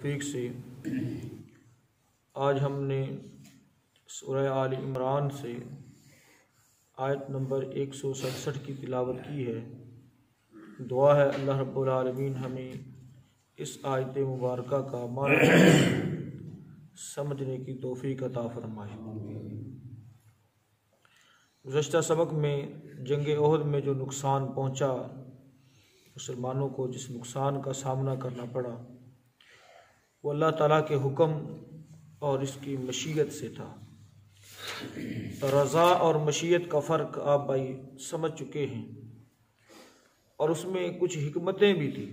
توفیق سے آج ہم نے سورہ آل عمران سے آیت نمبر 167 کی تلاوت کی ہے۔ دعا ہے اللہ رب العالمین ہمیں اس آیت مبارکہ کا معنی سمجھنے کی توفیق عطا فرمائے۔ گزشتہ سبق میں جنگ احد میں جو نقصان پہنچا، مسلمانوں کو جس نقصان کا سامنا کرنا پڑا، وہ اللہ تعالیٰ کے حکم اور اس کی مشیت سے تھا۔ رضا اور مشیت کا فرق آپ بھائی سمجھ چکے ہیں، اور اس میں کچھ حکمتیں بھی تھیں۔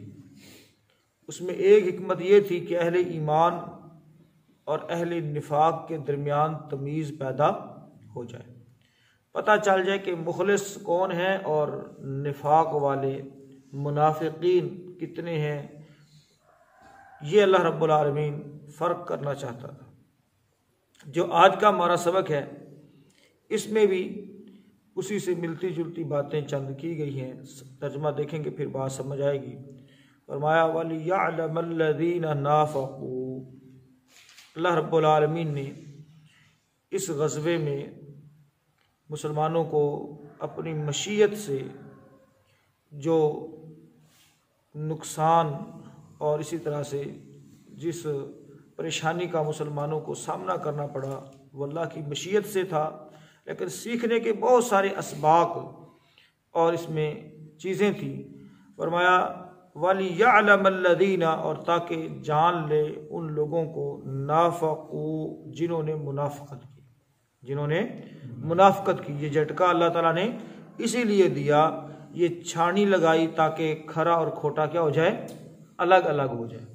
اس میں ایک حکمت یہ تھی کہ اہل ایمان اور اہل نفاق کے درمیان تمیز پیدا ہو جائے، پتہ چل جائے کہ مخلص کون ہیں اور نفاق والے منافقین کتنے ہیں۔ یہ اللہ رب العالمین فرق کرنا چاہتا تھا۔ جو آج کا ہمارا سبق ہے اس میں بھی اسی سے ملتی جلتی باتیں چند کی گئی ہیں، ترجمہ دیکھیں گے پھر بات سمجھ آئے گی۔ فرمایا وَلِيَعْلَمَ الَّذِينَ نَافَقُوا، اللہ رب العالمین نے اس غزوے میں مسلمانوں کو اپنی مشیت سے جو نقصان اور اسی طرح سے جس پریشانی کا مسلمانوں کو سامنا کرنا پڑا وہ اللہ کی مشیت سے تھا، لیکن سیکھنے کے بہت سارے اسباق اور اس میں چیزیں تھیں۔ فرمایا وَلِيَعْلَمَ الَّذِينَ، اور تاکہ جان لے ان لوگوں کو نافقوا، جنہوں نے منافقت کی۔ یہ جھٹکا اللہ تعالیٰ نے اسی لیے دیا، یہ چھانی لگائی تاکہ کھرا اور کھوٹا کیا ہو جائے، الگ الگ ہو جائے۔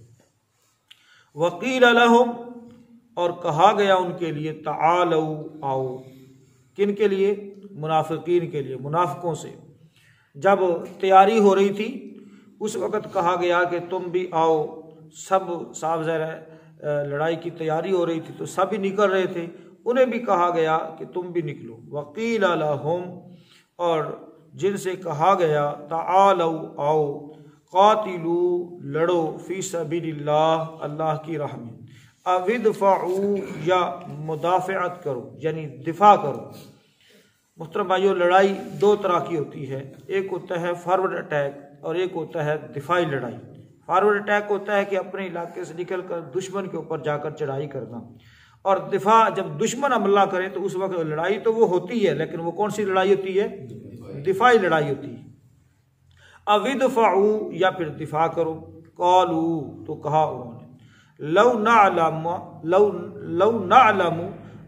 وَقِيلَ لَهُمْ، اور کہا گیا ان کے لیے تعالوا، آؤ۔ کن کے لیے؟ منافقین کے لیے، منافقوں سے۔ جب تیاری ہو رہی تھی اس وقت کہا گیا کہ تم بھی آؤ۔ سب صاف ظاہر ہے لڑائی کی تیاری ہو رہی تھی تو سب ہی نکل رہے تھے، انہیں بھی کہا گیا کہ تم بھی نکلو۔ وَقِيلَ لَهُمْ، اور جن سے کہا گیا تعالوا، آؤ، قاتلوا، لڑو، فی سبیل اللہ، اللہ کی راہ میں، او ادفعوا، یا مدافعت کرو یعنی دفاع کرو۔ محترم بھائیو، لڑائی دو طرح کی ہوتی ہے، ایک ہوتا ہے فارورڈ اٹیک اور ایک ہوتا ہے دفاعی لڑائی۔ فارورڈ اٹیک ہوتا ہے کہ اپنے علاقے سے نکل کر دشمن کے اوپر جا کر چڑھائی کرنا، اور دفاع جب دشمن حملہ کرے تو اس وقت لڑائی تو وہ ہوتی ہے، لیکن وہ کون سی لڑائی ہوتی ہے؟ دفاعی لڑائی ہوتی ہے۔ او ادفعوا، یا پھر دفاع کرو۔ قالوا، تو کہا انہوں نے، لو نعلم،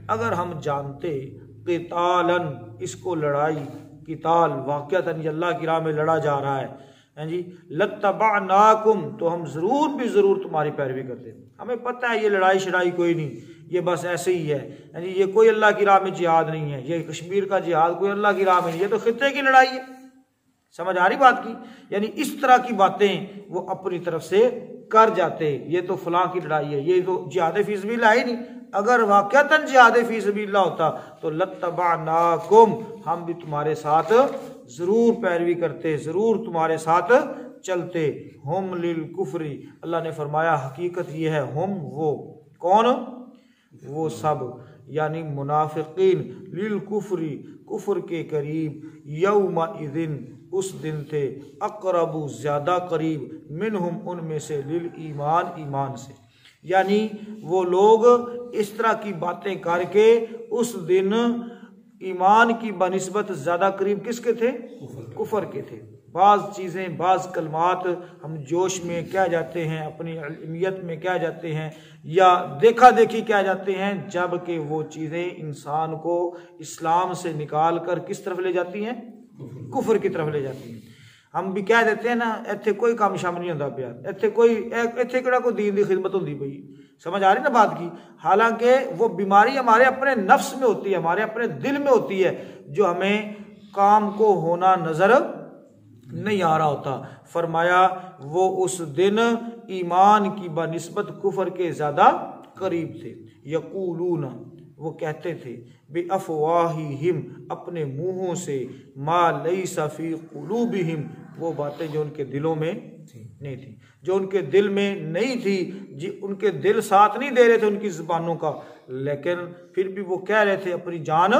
اگر ہم جانتے، قتالا، اس کو لڑائی، قتال واقعتاً یہ اللہ کی راہ میں لڑا جا رہا ہے جی، لتبعناکم، تو ہم ضرور تمہاری پیروی کرتے۔ ہمیں پتہ ہے یہ لڑائی شڑائی کوئی نہیں، یہ بس ایسے ہی ہے، یعنی یہ کوئی اللہ کی راہ میں جہاد نہیں ہے، یہ کشمیر کا جہاد کوئی اللہ کی راہ میں نہیں، یہ تو خطے کی لڑائی ہے۔ سمجھ آ رہی بات کی؟ یعنی اس طرح کی باتیں وہ اپنی طرف سے کر جاتے، یہ تو فلاں کی لڑائی ہے، یہ تو جہاد فی سبیل اللہ ہی نہیں۔ اگر واقعتاً جہاد فی سبیل اللہ ہوتا تو لتبعناکم، ہم بھی تمہارے ساتھ ضرور پیروی کرتے، ضرور تمہارے ساتھ چلتے۔ ہم للکفر، اللہ نے فرمایا حقیقت یہ ہے، ہم وہ کون؟ وہ سب، یعنی منافقین، للکفر، کفر کے قریب، یومئذ، اس دن تھے، اقرب، زیادہ قریب، منہم، ان میں سے، للایمان، ایمان سے۔ یعنی وہ لوگ اس طرح کی باتیں کر کے اس دن ایمان کی بنسبت زیادہ قریب کس کے تھے؟ کفر کے تھے۔ بعض چیزیں، بعض کلمات ہم جوش میں کہہ جاتے ہیں، اپنی علمیت میں کہہ جاتے ہیں، یا دیکھا دیکھی کہہ جاتے ہیں، جبکہ وہ چیزیں انسان کو اسلام سے نکال کر کس طرف لے جاتی ہیں؟ کفر کی طرف لے جاتی ہیں۔ ہم بھی کہہ دیتے ہیں نا، ایتھے کوئی کام شام نہیں ہوتا پیا، ایتھے کہڑا کوئی دین دی خدمت ہوندی پئی۔ سمجھ آ رہی نا بات کی؟ حالانکہ وہ بیماری ہمارے اپنے نفس میں ہوتی ہے، ہمارے اپنے دل میں ہوتی ہے، جو ہمیں کام کو ہونا نظر نہیں آ رہا ہوتا۔ فرمایا وہ اس دن ایمان کی بنسبت کفر کے زیادہ قریب تھے۔ یقولون، وہ کہتے تھے، بِأَفْوَاهِهِمْ، اپنے منہوں سے، مَا لَيْسَ فِي قُلُوبِهِمْ، وہ باتیں جو ان کے دلوں میں نہیں تھی۔ جو ان کے دل میں نہیں تھی، ان کے دل ساتھ نہیں دے رہے تھے ان کی زبانوں کا، لیکن پھر بھی وہ کہہ رہے تھے اپنی جان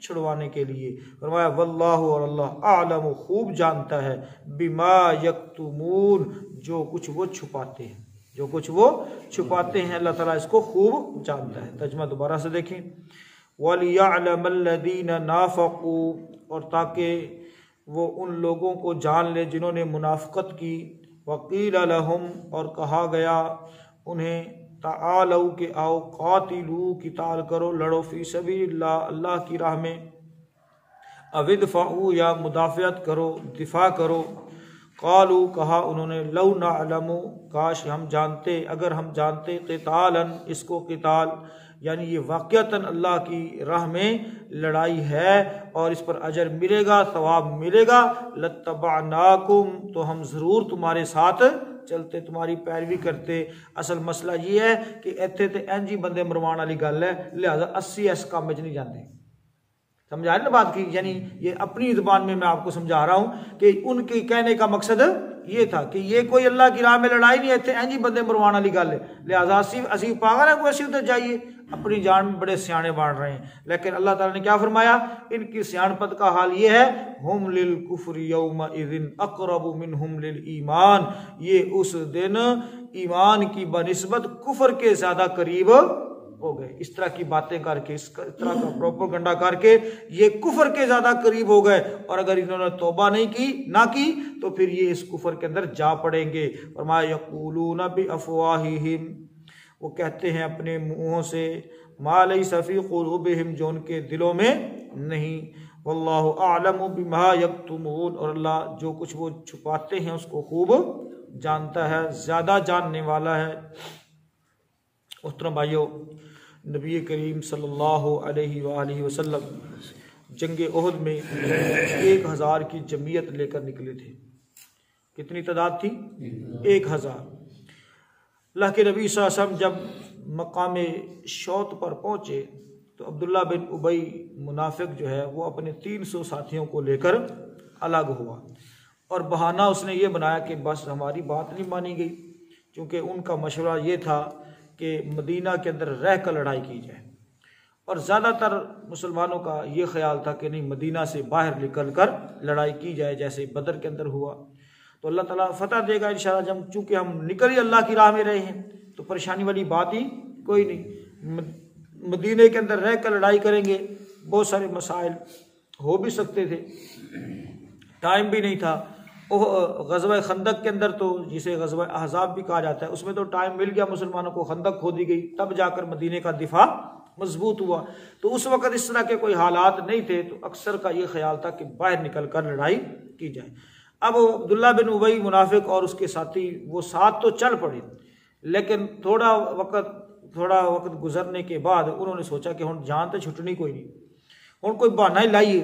چھڑوانے کے لیے۔ فرمایا واللہ، اور اللہ اعلم خوب جانتا ہے، بما یکتمون جو کچھ وہ چھپاتے ہیں، جو کچھ وہ چھپاتے ہیں اللہ تعالیٰ اس کو خوب جانتا ہے۔ ترجمہ دوبارہ سے دیکھیں، وَلِيَعْلَمَ الَّذِينَ نَافَقُوا، اور تاکہ وہ ان لوگوں کو جان لے جنہوں نے منافقت کی، وَقِيلَ لَهُمْ، اور کہا گیا انہیں، تعالوا کہ آؤ، قاتلوا قتال کرو، لڑو، فی سبیل اللہ اللہ کی راہ میں، او ادفعوا یا مدافعت کرو، دفاع کرو، قالوا کہا انہوں نے، لو نعلم کاش ہم جانتے، اگر ہم جانتے، قتالا اس کو قتال یعنی یہ واقعتاً اللہ کی راہ میں لڑائی ہے اور اس پر اجر ملے گا، ثواب ملے گا، لتبعناکم تو ہم ضرور تمہارے ساتھ چلتے، تمہاری پیروی کرتے۔ اصل مسئلہ یہ ہے کہ ایتھے تے اینجی بندے مروان والی گل ہے، لہذا 80 اس کام میں نہیں جاندے۔ سمجھا نا بات کی؟ یعنی یہ اپنی زبان میں آپ کو سمجھا رہا ہوں کہ ان کے کہنے کا مقصد یہ تھا کہ یہ کوئی اللہ کی راہ میں لڑائی نہیں ہے، ایتھے اینجی بندے مروان والی گل ہے، لہذا اسی پاگل ہے، کوئی اسی ادھر جائیے، اپنی جان میں بڑے سیانے بان رہے ہیں۔ لیکن اللہ تعالیٰ نے کیا فرمایا؟ ان کی سیانپت کا حال یہ ہے، ہم للکفر یومئذ اقرب منہم للایمان، یہ اس دن ایمان کی بنسبت کفر کے زیادہ قریب ہو گئے۔ اس طرح کی باتیں کر کے، اس طرح کا پروپیگنڈا کر کے یہ کفر کے زیادہ قریب ہو گئے، اور اگر انہوں نے توبہ نہ کی تو پھر یہ اس کفر کے اندر جا پڑیں گے۔ فرمایا یقولون بافواہہم، وہ کہتے ہیں اپنے منہوں سے، ما لیس فی قلوبہم جو ان کے دلوں میں نہیں، واللہ اعلم بما یکتمون اور اللہ جو کچھ وہ چھپاتے ہیں اس کو خوب جانتا ہے، زیادہ جاننے والا ہے۔ محترم بھائیو، نبی کریم صلی اللہ علیہ وآلہ وسلم جنگ احد میں 1000 کی جمعیت لے کر نکلے تھے۔ کتنی تعداد تھی؟ 1000۔ اللہ کے نبی صلی اللہ علیہ وسلم جب مقام شوط پر پہنچے تو عبداللہ بن ابی منافق جو ہے وہ اپنے 300 ساتھیوں کو لے کر الگ ہوا، اور بہانہ اس نے یہ بنایا کہ بس ہماری بات نہیں مانی گئی، چونکہ ان کا مشورہ یہ تھا کہ مدینہ کے اندر رہ کر لڑائی کی جائے، اور زیادہ تر مسلمانوں کا یہ خیال تھا کہ نہیں، مدینہ سے باہر نکل کر لڑائی کی جائے جیسے بدر کے اندر ہوا، تو اللہ تعالیٰ فتح دے گا انشاءاللہ۔ جب چونکہ ہم نکل ہی اللہ کی راہ میں رہے ہیں تو پریشانی والی بات ہی کوئی نہیں، مدینہ کے اندر رہ کر لڑائی کریں گے، بہت سارے مسائل ہو بھی سکتے تھے، ٹائم بھی نہیں تھا۔ غزوہ خندق کے اندر تو جسے غزوہ احزاب بھی کہا جاتا ہے، اس میں تو ٹائم مل گیا مسلمانوں کو، خندق کھودی گئی، تب جا کر مدینے کا دفاع مضبوط ہوا۔ تو اس وقت اس طرح کے کوئی حالات نہیں تھے، تو اکثر کا یہ خیال تھا کہ باہر نکل کر لڑائی کی جائے۔ اب عبداللہ بن ابی منافق اور اس کے ساتھی وہ ساتھ تو چل پڑے، لیکن تھوڑا وقت گزرنے کے بعد انہوں نے سوچا کہ ہن جان تو چھٹنی کوئی نہیں، ہن کوئی بہانہ ہی لائیے۔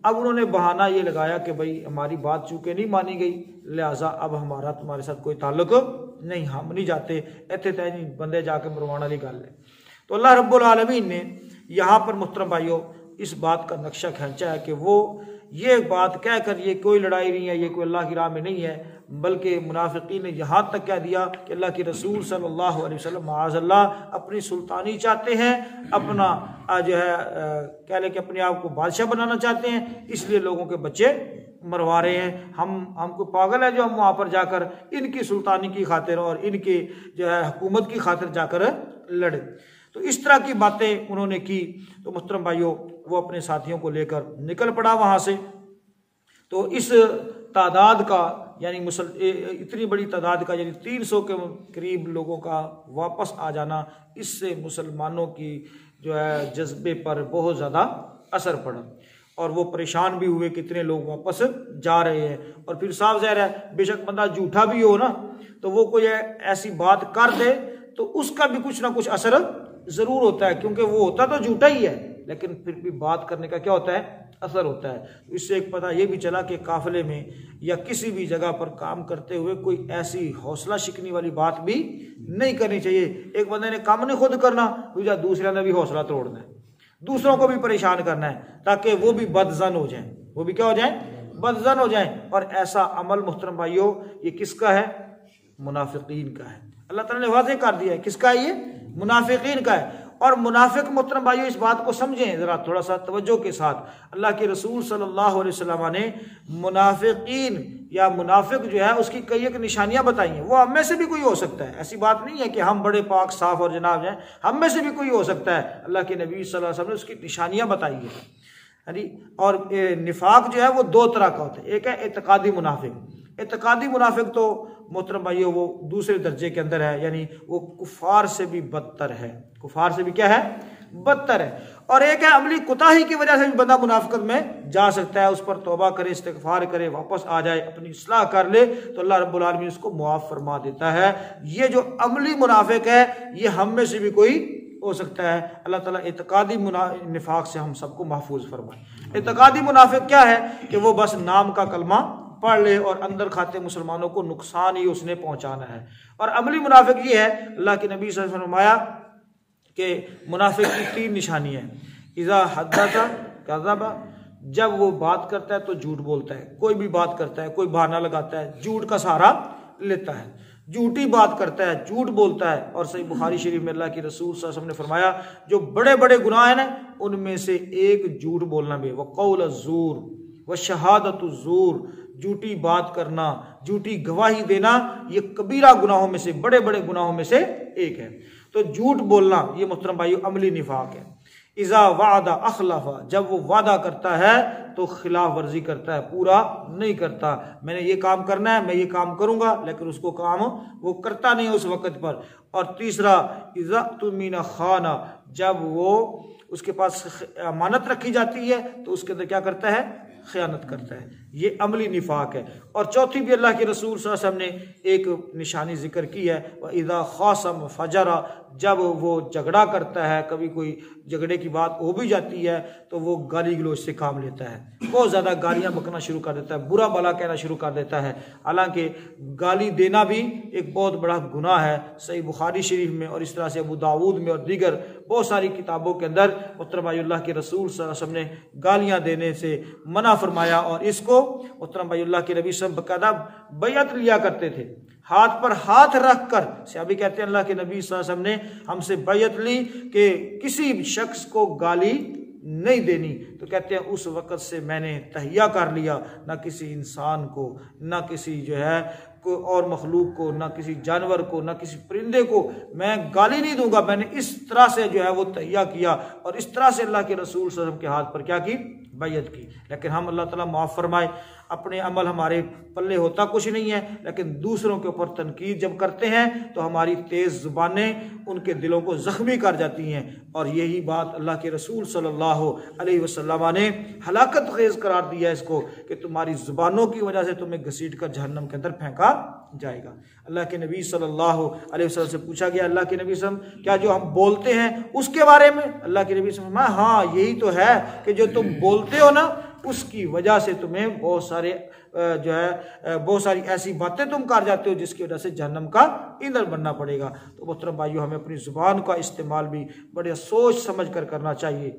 اب انہوں نے بہانہ یہ لگایا کہ بھئی ہماری بات چونکہ نہیں مانی گئی، لہٰذا اب ہمارا تمہارے ساتھ کوئی تعلق نہیں، ہم نہیں جاتے، ایتھے تے بندے جا کے مروانا والی گل ہے۔ تو اللہ رب العالمین نے یہاں پر محترم بھائیوں اس بات کا نقشہ کھینچا ہے کہ وہ یہ بات کہہ کر یہ کوئی لڑائی نہیں ہے، یہ کوئی اللہ کی راہ میں نہیں ہے، بلکہ منافقین نے یہاں تک کہہ دیا کہ اللہ کے رسول صلی اللہ علیہ وسلم معاذ اللہ اپنی سلطانی چاہتے ہیں، اپنا جو ہے کہہ لیں کہ اپنے آپ کو بادشاہ بنانا چاہتے ہیں، اس لیے لوگوں کے بچے مروا رہے ہیں۔ ہم کو پاگل ہے جو ہم وہاں پر جا کر ان کی سلطانی کی خاطر اور ان کے جو ہے حکومت کی خاطر جا کر لڑے۔ تو اس طرح کی باتیں انہوں نے کی، تو محترم بھائیوں وہ اپنے ساتھیوں کو لے کر نکل پڑا وہاں سے۔ تو اس تعداد کا یعنی اتنی بڑی تعداد کا یعنی 300 کے قریب لوگوں کا واپس آ جانا، اس سے مسلمانوں کی جو ہے جذبے پر بہت زیادہ اثر پڑا، اور وہ پریشان بھی ہوئے کتنے لوگ واپس جا رہے ہیں۔ اور پھر صاف ظاہر ہے بے شک بندہ جھوٹا بھی ہو نا تو وہ کوئی ایسی بات کر دے تو اس کا بھی کچھ نہ کچھ اثر ضرور ہوتا ہے، کیونکہ وہ ہوتا تو جھوٹا ہی ہے لیکن پھر بھی بات کرنے کا کیا ہوتا ہے، اثر ہوتا ہے۔ اس سے ایک پتہ یہ بھی چلا کہ قافلے میں یا کسی بھی جگہ پر کام کرتے ہوئے کوئی ایسی حوصلہ شکنی والی بات بھی نہیں کرنی چاہیے۔ ایک بندے نے کام نہیں خود کرنا، دوسرے نے بھی حوصلہ توڑنا ہے، دوسروں کو بھی پریشان کرنا ہے تاکہ وہ بھی بدظن ہو جائیں، وہ بھی کیا ہو جائیں، بدظن ہو جائیں۔ اور ایسا عمل محترم بھائیوں یہ کس کا ہے؟ منافقین کا ہے۔ اللہ تعالیٰ نے واضح کر دیا ہے کس کا ہے، یہ منافقین کا ہے۔ اور منافق محترم بھائیو اس بات کو سمجھیں ذرا تھوڑا سا توجہ کے ساتھ، اللہ کے رسول صلی اللہ علیہ وسلم نے منافقین یا منافق جو ہے اس کی کئی ایک نشانیاں بتائی ہیں۔ وہ ہم میں سے بھی کوئی ہو سکتا ہے، ایسی بات نہیں ہے کہ ہم بڑے پاک صاف اور جناب ہیں، ہم میں سے بھی کوئی ہو سکتا ہے۔ اللہ کے نبی صلی اللہ علیہ وسلم نے اس کی نشانیاں بتائی ہیں۔ اور نفاق جو ہے وہ دو طرح کا ہوتا ہے، ایک ہے اعتقادی منافق۔ اعتقادی منافق تو محترم بھائیو وہ دوسرے درجے کے اندر ہے، یعنی وہ کفار سے بھی بدتر ہے، کفار سے بھی کیا ہے، بدتر ہے۔ اور ایک ہے عملی کوتاہی کی وجہ سے بھی بندہ منافقت میں جا سکتا ہے، اس پر توبہ کرے، استغفار کرے، واپس آ جائے، اپنی اصلاح کر لے تو اللہ رب العالمین اس کو معاف فرما دیتا ہے۔ یہ جو عملی منافق ہے یہ ہم میں سے بھی کوئی ہو سکتا ہے۔ اللہ تعالیٰ اعتقادی نفاق سے ہم سب کو محفوظ فرمائے۔ اعتقادی منافق کیا ہے کہ وہ بس نام کا کلمہ پڑھ لے اور اندر کھاتے مسلمانوں کو نقصان ہی اس نے پہنچانا ہے۔ اور عملی منافق یہ ہے، اللہ کے نبی صلی اللہ علیہ وسلم نے فرمایا کہ منافق کی تین نشانی ہے۔ اذا حدث کذب، جب وہ بات کرتا ہے تو جھوٹ بولتا ہے، کوئی بھی بات کرتا ہے، کوئی بہانہ لگاتا ہے، جھوٹ کا سہارا لیتا ہے، جھوٹی بات کرتا ہے، جھوٹ بولتا ہے۔ اور صحیح بخاری شریف میں اللہ کے رسول صلی اللہ علیہ وسلم نے فرمایا جو بڑے بڑے گناہ ہیں نا ان میں سے ایک جھوٹ بولنا بھی، وقول الزور وشہادۃ الزور، جھوٹی بات کرنا، جھوٹی گواہی دینا، یہ کبیرہ گناہوں میں سے، بڑے بڑے گناہوں میں سے ایک ہے۔ تو جھوٹ بولنا یہ محترم بھائیو عملی نفاق ہے۔ اذا وعد اخلف، جب وہ وعدہ کرتا ہے تو خلاف ورزی کرتا ہے، پورا نہیں کرتا۔ میں نے یہ کام کرنا ہے، میں یہ کام کروں گا، لیکن اس کو کام وہ کرتا نہیں اس وقت پر۔ اور تیسرا اذا اؤتمن خان، جب وہ اس کے پاس امانت رکھی جاتی ہے تو اس کے اندر کیا کرتا ہے، خیانت کرتا ہے، یہ عملی نفاق ہے۔ اور چوتھی بھی اللہ کے رسول صلی اللہ علیہ وسلم نے ایک نشانی ذکر کی ہے، وَإِذَا خَاصَمَ فَجَرَ، جب وہ جھگڑا کرتا ہے، کبھی کوئی جھگڑے کی بات ہو بھی جاتی ہے تو وہ گالی گلوچ سے کام لیتا ہے، بہت زیادہ گالیاں بکنا شروع کر دیتا ہے، برا بھلا کہنا شروع کر دیتا ہے۔ حالانکہ گالی دینا بھی ایک بہت بڑا گناہ ہے۔ صحیح بخاری شریف میں اور اس طرح سے ابو داؤد میں اور دیگر بہت ساری کتابوں کے اندر محترم بھائی اللہ کے رسول صلی اللہ علیہ وسلم نے گالیاں دینے سے منع فرمایا۔ اور اس کو محترم بھائی اللہ کے نبی صلی اللہ علیہ وسلم باقاعدہ بیعت لیا کرتے تھے، ہاتھ پر ہاتھ رکھ کر۔ صحابی کہتے ہیں اللہ کے نبی صلی اللہ علیہ وسلم نے ہم سے بیعت لی کہ کسی شخص کو گالی نہیں دینی، تو کہتے ہیں اس وقت سے میں نے تہیہ کر لیا، نہ کسی انسان کو، نہ کسی جو ہے کوئی اور مخلوق کو، نہ کسی جانور کو، نہ کسی پرندے کو میں گالی نہیں دوں گا۔ میں نے اس طرح سے جو ہے وہ تہیہ کیا اور اس طرح سے اللہ کے رسول صلی اللہ علیہ وسلم کے ہاتھ پر کیا کی، بیعت کی۔ لیکن ہم اللہ تعالیٰ معاف فرمائے، اپنے عمل ہمارے پلے ہوتا کچھ نہیں ہے، لیکن دوسروں کے اوپر تنقید جب کرتے ہیں تو ہماری تیز زبانیں ان کے دلوں کو زخمی کر جاتی ہیں۔ اور یہی بات اللہ کے رسول صلی اللہ علیہ وسلم نے ہلاکت خیز قرار دیا اس کو کہ تمہاری زبانوں کی وجہ سے تمہیں گھسیٹ کر جہنم کے اندر پھینکا جائے گا۔ اللہ کے نبی صلی اللہ علیہ وسلم سے پوچھا گیا، اللہ کے نبی صلی اللہ علیہ وسلم کیا جو ہم بولتے ہیں اس کے بارے میں؟ اللہ کے نبی صلی اللہ علیہ وسلم ہاں یہی تو ہے کہ جو تم بولتے ہو نا اس کی وجہ سے تمہیں بہت ساری ایسی باتیں تم کر جاتے ہو جس کی وجہ سے جہنم کا ایندھن بننا پڑے گا۔ تو محترم بھائیو ہمیں اپنی زبان کا استعمال بھی بڑے سوچ سمجھ کر کرنا چاہیے۔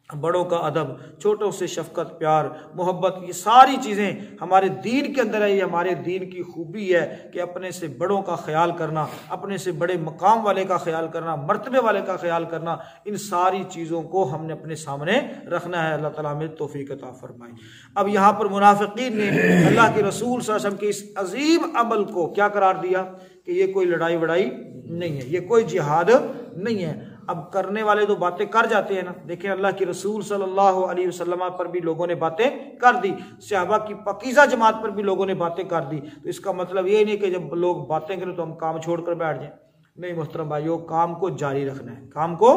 بڑوں کا ادب، چھوٹوں سے شفقت، پیار، محبت، یہ ساری چیزیں ہمارے دین کے اندر ہے۔ یہ ہمارے دین کی خوبی ہے کہ اپنے سے بڑوں کا خیال کرنا، اپنے سے بڑے مقام والے کا خیال کرنا، مرتبے والے کا خیال کرنا، ان ساری چیزوں کو ہم نے اپنے سامنے رکھنا ہے۔ اللہ تعالیٰ ہمیں توفیق عطا فرمائے۔ اب یہاں پر منافقین نے اللہ کے رسول صلی اللہ علیہ وسلم کے اس عظیم عمل کو کیا قرار دیا کہ یہ کوئی لڑائی وڑائی نہیں ہے، یہ کوئی جہاد نہیں ہے۔ اب کرنے والے تو باتیں کر جاتے ہیں نا، دیکھیں اللہ کے رسول صلی اللہ علیہ وسلم پر بھی لوگوں نے باتیں کر دی، صحابہ کی پاکیزہ جماعت پر بھی لوگوں نے باتیں کر دی۔ تو اس کا مطلب یہ نہیں کہ جب لوگ باتیں کریں تو ہم کام چھوڑ کر بیٹھ جائیں، نہیں محترم بھائیو، کام کو جاری رکھنا ہے، کام کو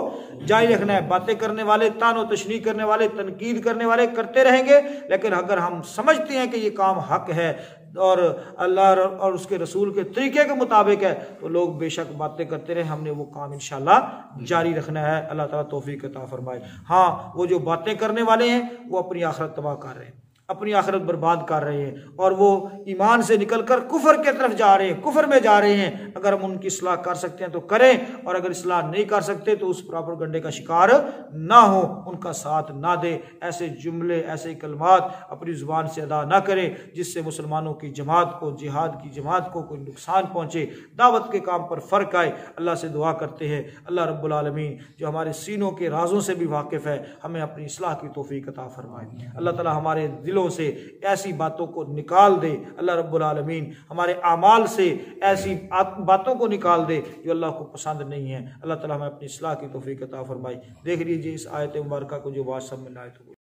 جاری رکھنا ہے۔ باتیں کرنے والے، طعن و تشنیع کرنے والے، تنقید کرنے والے کرتے رہیں گے، لیکن اگر ہم سمجھتے ہیں کہ یہ کام حق ہے اور اللہ اور اس کے رسول کے طریقے کے مطابق ہے تو لوگ بے شک باتیں کرتے رہے، ہم نے وہ کام انشاءاللہ جاری رکھنا ہے۔ اللہ تعالیٰ توفیق عطا فرمائے۔ ہاں وہ جو باتیں کرنے والے ہیں وہ اپنی آخرت تباہ کر رہے ہیں، اپنی آخرت برباد کر رہے ہیں اور وہ ایمان سے نکل کر کفر کی طرف جا رہے ہیں، کفر میں جا رہے ہیں۔ اگر ہم ان کی اصلاح کر سکتے ہیں تو کریں، اور اگر اصلاح نہیں کر سکتے تو اس پراپرگنڈے کا شکار نہ ہو، ان کا ساتھ نہ دے، ایسے جملے ایسے کلمات اپنی زبان سے ادا نہ کریں جس سے مسلمانوں کی جماعت کو، جہاد کی جماعت کو کوئی نقصان پہنچے، دعوت کے کام پر فرق آئے۔ اللہ سے دعا کرتے ہیں اللہ رب العالمین جو ہمارے سینوں کے رازوں سے بھی واقف ہے، ہمیں اپنی اصلاح کی توفیق عطا فرمائے۔ اللہ تعالی ہمارے دلوں سے ایسی باتوں کو نکال دے، اللہ رب العالمین ہمارے اعمال سے ایسی باتوں کو نکال دے جو اللہ کو پسند نہیں ہے۔ اللہ تعالی ہمیں اپنی اصلاح کی توفیق عطا فرمائے۔ دیکھ لیجیے اس آیت مبارکہ کو جو بات سب میں نہ آئے تو